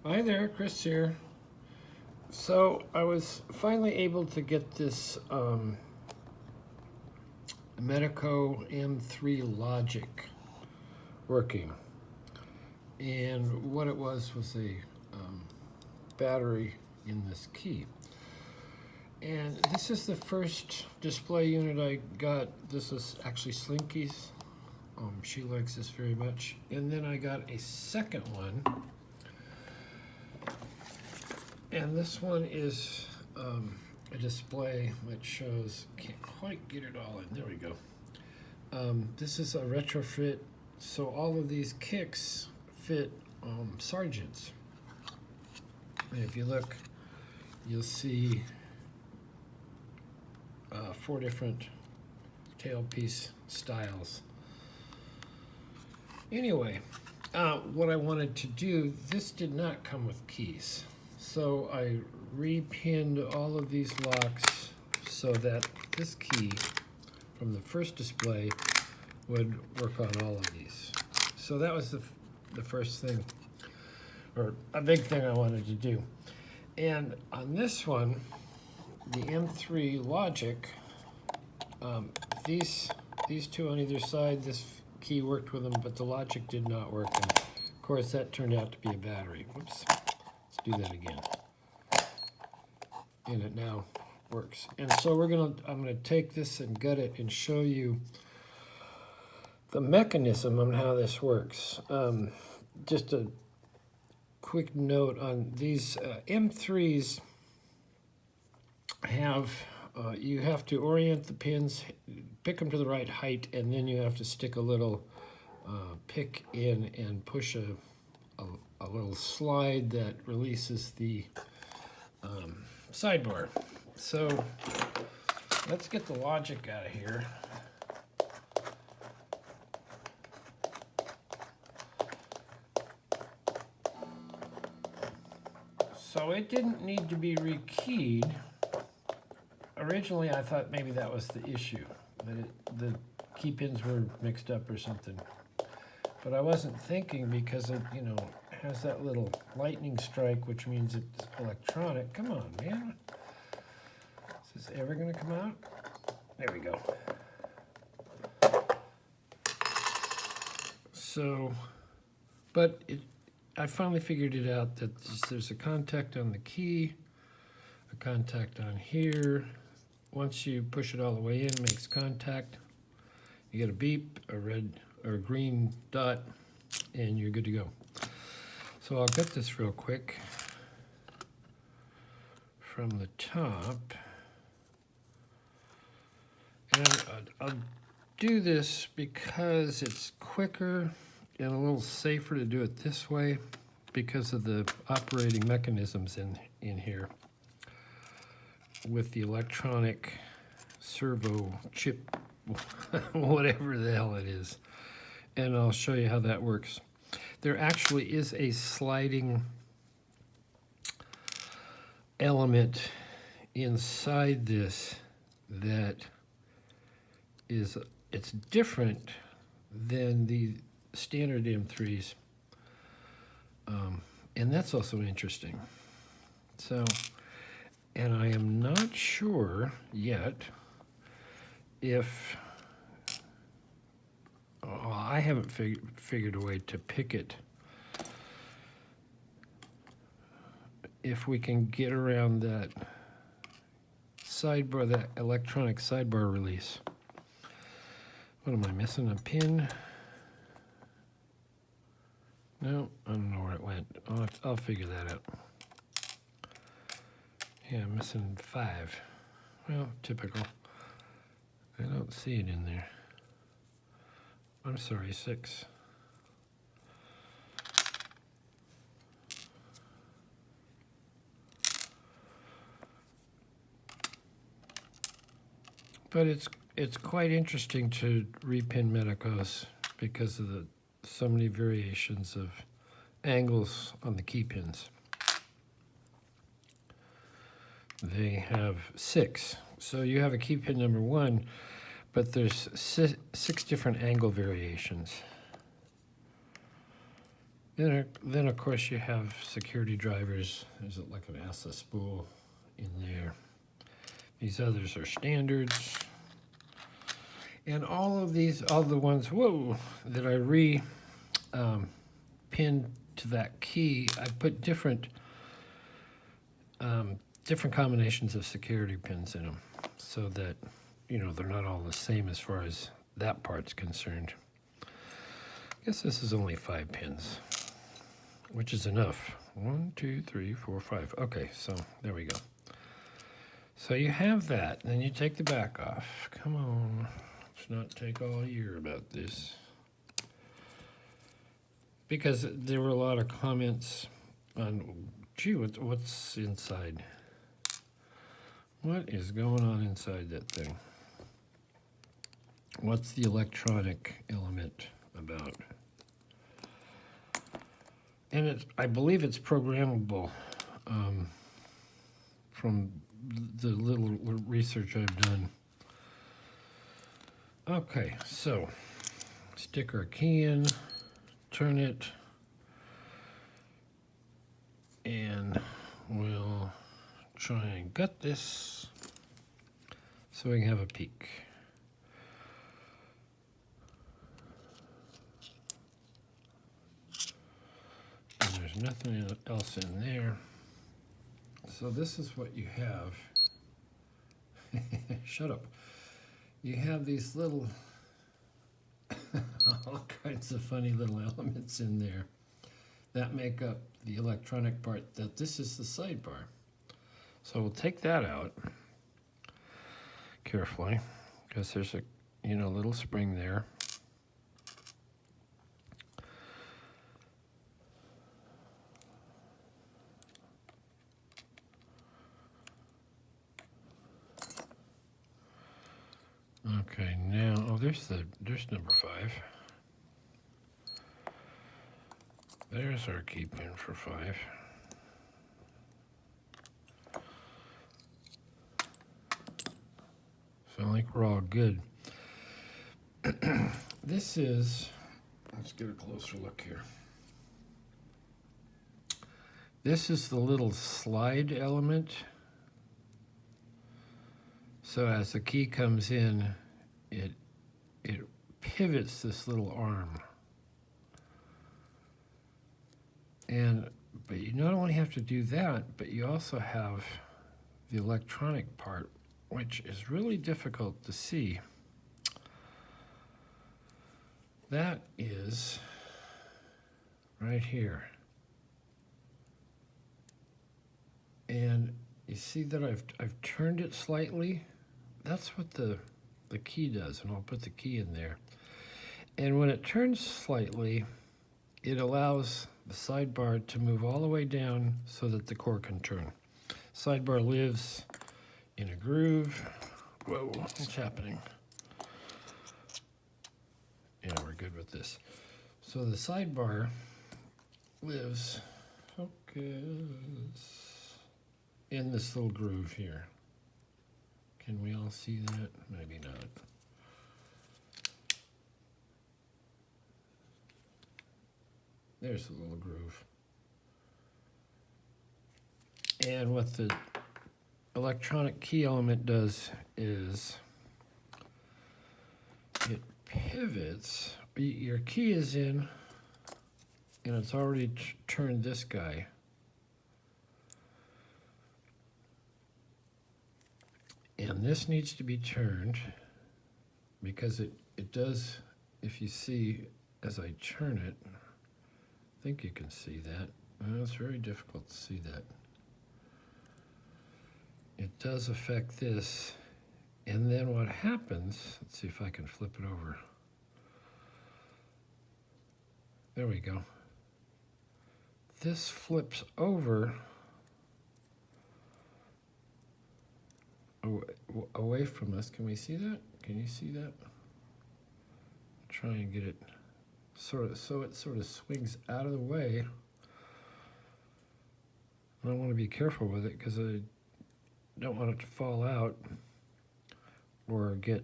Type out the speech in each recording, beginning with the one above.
Hi there, Chris here. So I was finally able to get this Medeco M3 Logic working. And what it was a battery in this key. And this is the first display unit I got. This is actually Slinky's. She likes this very much. And then I got a second one. And this one is a display that shows, can't quite get it all in, there we go. This is a retrofit, so all of these kicks fit Sargents. And if you look, you'll see 4 different tailpiece styles. Anyway, what I wanted to do, this did not come with keys. So I repinned all of these locks so that this key from the first display would work on all of these. So that was the first thing, or a big thing I wanted to do. And on this one, the M3 Logic, these two on either side, this key worked with them, but the Logic did not work. And of course, that turned out to be a battery. Whoops. Do that again, and it now works. And so I'm gonna take this and gut it and show you the mechanism on how this works. Just a quick note on these M3s have you have to orient the pins, pick them to the right height, and then you have to stick a little pick in and push a little slide that releases the sidebar. So let's get the Logic out of here. So it didn't need to be rekeyed. Originally I thought maybe that was the issue, that the key pins were mixed up or something. But I wasn't thinking, because it, has that little lightning strike, which means it's electronic. Come on, man. Is this ever going to come out? There we go. So, but I finally figured it out that there's a contact on the key, a contact on here. Once you push it all the way in, it makes contact. You get a beep, a red or a green dot, and you're good to go. So I'll get this real quick from the top. And I'll do this because it's quicker and a little safer to do it this way because of the operating mechanisms in here with the electronic servo chip, whatever the hell it is. And I'll show you how that works. There actually is a sliding element inside this that it's different than the standard M3s. And that's also interesting. So, and I am not sure yet if I haven't figured a way to pick it. If we can get around that sidebar, that electronic sidebar release. What am I missing? A pin? No, I don't know where it went. I'll figure that out. Yeah, I'm missing 5. Well, typical. I don't see it in there. I'm sorry, 6. But it's quite interesting to repin Medecos because of so many variations of angles on the key pins. They have 6. So you have a key pin number 1, but there's 6 different angle variations. Then of course you have security drivers. There's like an ASA spool in there. These others are standards. And all of these, all the ones, that I pinned to that key, I put different combinations of security pins in them so that, they're not all the same as far as that part's concerned. I guess this is only 5 pins, which is enough. 1, 2, 3, 4, 5. Okay, so there we go. So you have that, then you take the back off. Come on, let's not take all year about this. Because there were a lot of comments on, gee, what's inside? What is going on inside that thing? What's the electronic element about? And I believe it's programmable from the little research I've done. Okay, so stick our key in, turn it, and we'll try and gut this so we can have a peek. And there's nothing else in there. So this is what you have. Shut up. You have these little, all kinds of funny little elements in there that make up the electronic part. That this is the sidebar. So we'll take that out carefully because there's a little spring there. Okay, now there's number 5. There's our key pin for 5. So I think we're all good. This is, let's get a closer look here. This is the little slide element. So as the key comes in, it pivots this little arm. But you not only have to do that, but you also have the electronic part, which is really difficult to see. That is right here. And you see that I've turned it slightly. That's what the key does, and I'll put the key in there. And when it turns slightly, it allows the sidebar to move all the way down so that the core can turn. Sidebar lives in a groove. Whoa, what's happening? Yeah, we're good with this. So the sidebar lives, focus, in this little groove here. Can we all see that? Maybe not. There's a little groove. And what the electronic key element does is it pivots. Your key is in, and it's already turned this guy. And this needs to be turned because it does, if you see as I turn it, I think you can see that. It's very difficult to see that. It does affect this. And then what happens, let's see if I can flip it over. There we go. This flips over away from us. Can we see that? Can you see that? Try and get it so it sort of swings out of the way. And I want to be careful with it because I don't want it to fall out or get,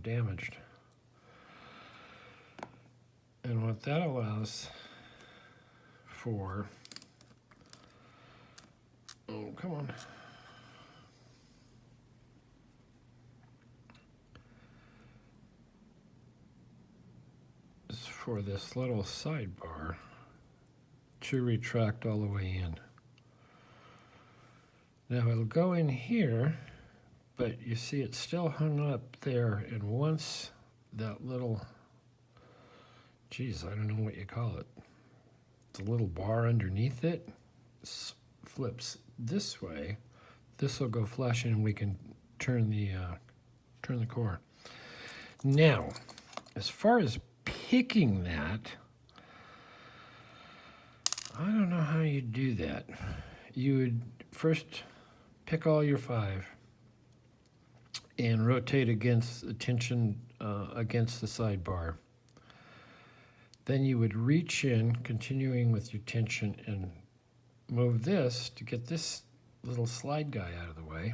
damaged. And what that allows for, oh, come on. Is for this little sidebar to retract all the way in. Now it'll go in here, but you see it's still hung up there, and once that little, geez, I don't know what you call it, the little bar underneath it flips this way, this will go flashing and we can turn the core. Now, as far as picking that, I don't know how you do that. You would first pick all your 5 and rotate against the tension against the sidebar. Then you would reach in, continuing with your tension, and move this to get this little slide guy out of the way.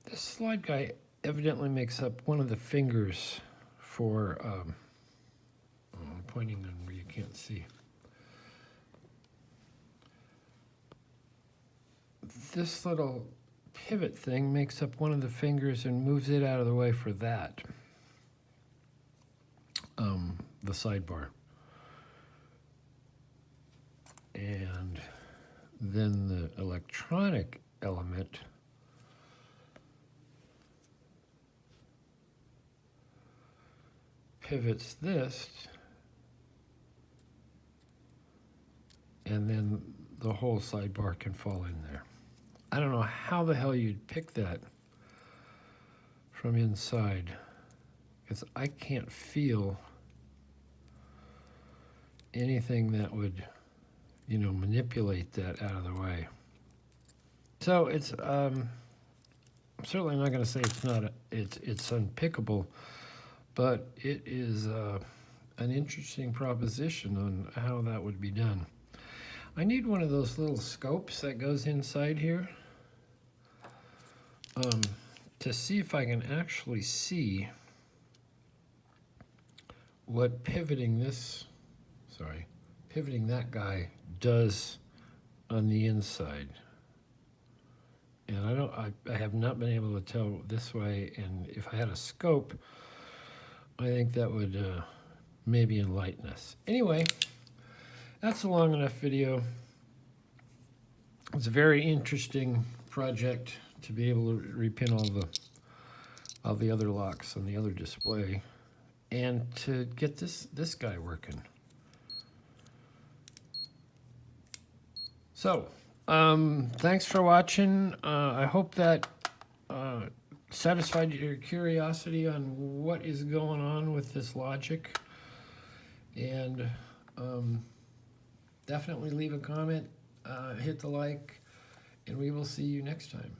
This slide guy evidently makes up one of the fingers for, I'm pointing on where you can't see. This little pivot thing makes up one of the fingers and moves it out of the way for that, the sidebar. And then the electronic element pivots this, and then the whole sidebar can fall in there. I don't know how the hell you'd pick that from inside, because I can't feel anything that would, you know, manipulate that out of the way. So it's, I'm certainly not going to say it's unpickable, but it is an interesting proposition on how that would be done. I need one of those little scopes that goes inside here to see if I can actually see what pivoting that guy does on the inside. And I have not been able to tell this way, and if I had a scope, I think that would maybe enlighten us. Anyway, that's a long enough video. It's a very interesting project to be able to repin all the other locks on the other display, and to get this guy working. So, thanks for watching. I hope that satisfied your curiosity on what is going on with this logic. And definitely leave a comment, hit the like, and we will see you next time.